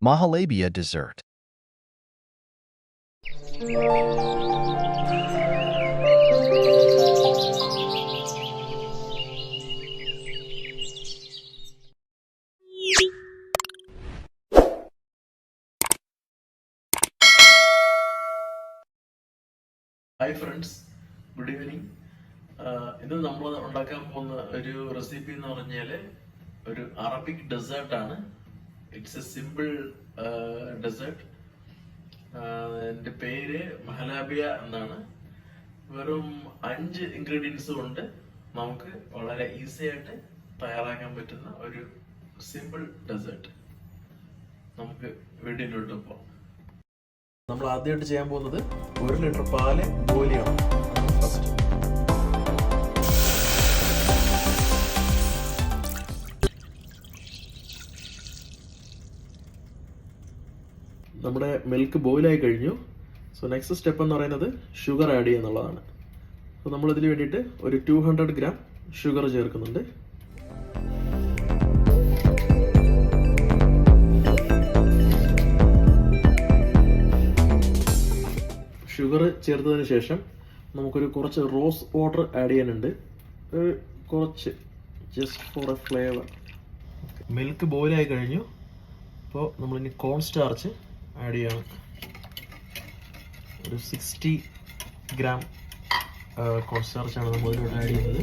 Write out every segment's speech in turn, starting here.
Mahalabia dessert. Hi friends, good evening. ഇന്ന് നമ്മൾ ഉണ്ടാക്കാൻ പോകുന്ന ഒരു റെസിപ്പി എന്ന് പറഞ്ഞാൽ ഒരു അറബിക് ഡെസേർട്ടാണ്. It's a simple dessert. എൻ്റെ പേര് മഹലാബിയ എന്നാണ്. വെറും 5 ഇൻഗ്രീഡിയൻസ് കൊണ്ട് നമുക്ക് വളരെ ഈസി ആയിട്ട് തയ്യാറാക്കാൻ പറ്റുന്ന ഒരു സിമ്പിൾ ഡെസേർട്ട്. നമുക്ക് വീഡിയോയിലോട്ട് പോകാം. നമ്മൾ ആദ്യമായിട്ട് ചെയ്യാൻ പോകുന്നത് 1 ലിറ്റർ പാല് ബോയിൽ ചെയ്യണം ഫസ്റ്റ്. നമ്മുടെ മിൽക്ക് ബോയിലായി കഴിഞ്ഞു. സോ നെക്സ്റ്റ് സ്റ്റെപ്പ് എന്ന് പറയുന്നത് ഷുഗർ ആഡ് ചെയ്യുക എന്നുള്ളതാണ്. അപ്പോൾ നമ്മളിതിന് വേണ്ടിയിട്ട് ഒരു 200 ഗ്രാം ഷുഗർ ചേർക്കുന്നുണ്ട്. ഷുഗർ ചേർത്തതിന് ശേഷം നമുക്കൊരു കുറച്ച് റോസ് വാട്ടർ ആഡ് ചെയ്യാനുണ്ട്. കുറച്ച് just for a flavour. Milk ബോയിലായി കഴിഞ്ഞു. അപ്പോൾ നമ്മളിനി കോൺ സ്റ്റാർച്ച് ആഡ് ചെയ്യണം. ഒരു 60 ഗ്രാം കോൺ സ്റ്റാർച്ചാണ് നമ്മൾ ഇതിലോട്ട് ആഡ് ചെയ്യുന്നത്.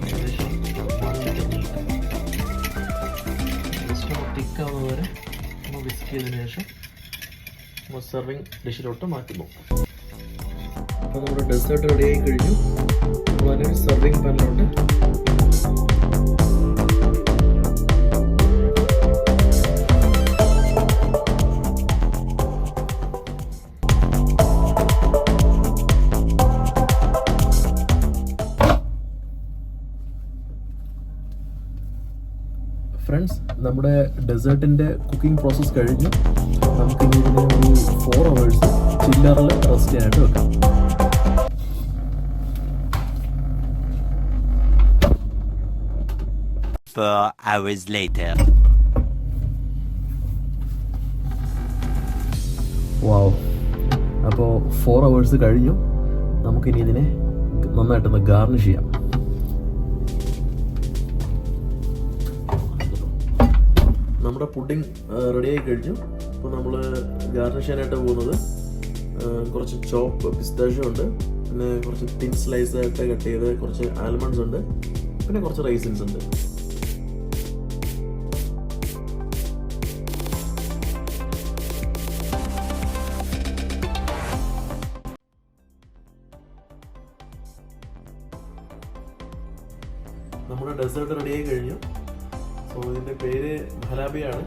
ഏകദേശം 1 ലിറ്റർ മിൽക്ക് ജസ്റ്റ് തിക്കാവുന്നത് വരെ നമ്മൾ വിസ്ക് ചെയ്തതിന് ശേഷം സെർവിങ് ഡിഷിലോട്ട് മാറ്റുന്നു. അപ്പോൾ നമ്മുടെ ഡെസേർട്ട് റെഡി ആയി കഴിഞ്ഞു. നമ്മൾ അതിന് സെർവിങ് പാനിലോട്ട് ഫ്രണ്ട്സ്, നമ്മുടെ ഡെസേർട്ടിൻ്റെ കുക്കിംഗ് പ്രോസസ്സ് കഴിഞ്ഞു. നമുക്കിനി ഇതിനെ ഒരു 4 hours ചില്ലറിൽ റെസ്റ്റ് ചെയ്യാനായിട്ട് വെക്കാം. വാവ്, അപ്പോൾ 4 hours കഴിഞ്ഞു. നമുക്കിനി ഇതിനെ നന്നായിട്ടൊന്ന് ഗാർണിഷ് ചെയ്യാം. നമ്മുടെ പുഡിംഗ് റെഡി ആയി കഴിഞ്ഞു. അപ്പോൾ നമ്മൾ ഗാർണിഷ് ചെയ്യാനായിട്ട് പോകുന്നത് കുറച്ച് ചോപ്പ് പിസ്താഷ്യോ ഉണ്ട്, പിന്നെ കുറച്ച് തിൻ സ്ലൈസ് ആയിട്ട് കട്ട് ചെയ്ത് കുറച്ച് ആൽമണ്ട്സ് ഉണ്ട്, പിന്നെ കുറച്ച് റൈസിൻസ് ഉണ്ട്. നമ്മുടെ ഡെസേർട്ട് റെഡി ആയി കഴിഞ്ഞു. സോ ഇതിൻ്റെ പേര് മഹലാബിയാണ്.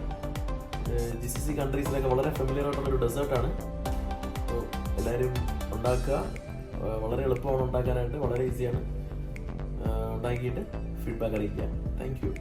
GCC കൺട്രീസിലൊക്കെ വളരെ ഫെമിലിയർ ആയിട്ടുള്ളൊരു ഡെസേർട്ടാണ്. അപ്പോൾ എല്ലാവരും ഉണ്ടാക്കുക. വളരെ എളുപ്പമാണ് ഉണ്ടാക്കാനായിട്ട്, വളരെ ഈസിയാണ്. ഉണ്ടാക്കിയിട്ട് ഫീഡ്ബാക്ക് അറിയിക്കുക. Thank you.